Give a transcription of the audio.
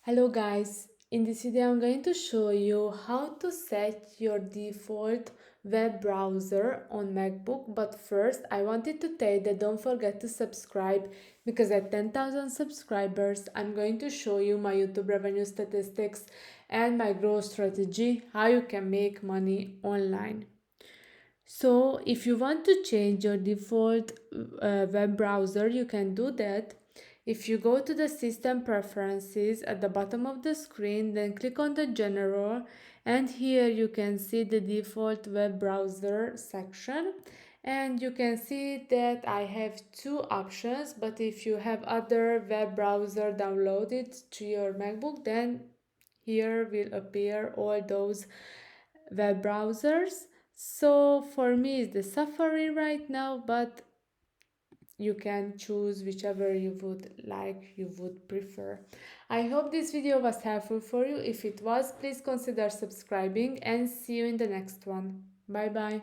Hello guys, in this video I'm going to show you how to set your default web browser on MacBook, but first I wanted to tell you that don't forget to subscribe because at 10,000 subscribers I'm going to show you my YouTube revenue statistics and my growth strategy, how you can make money online. So if you want to change your default web browser, you can do that. If you go to the system preferences at the bottom of the screen, then click on the general, and here you can see the default web browser section, and you can see that I have two options, but if you have other web browser downloaded to your MacBook, then here will appear all those web browsers. So for me it's the Safari right now, but you can choose whichever you would like, you would prefer. I hope this video was helpful for you. If it was, please consider subscribing and see you in the next one. Bye bye.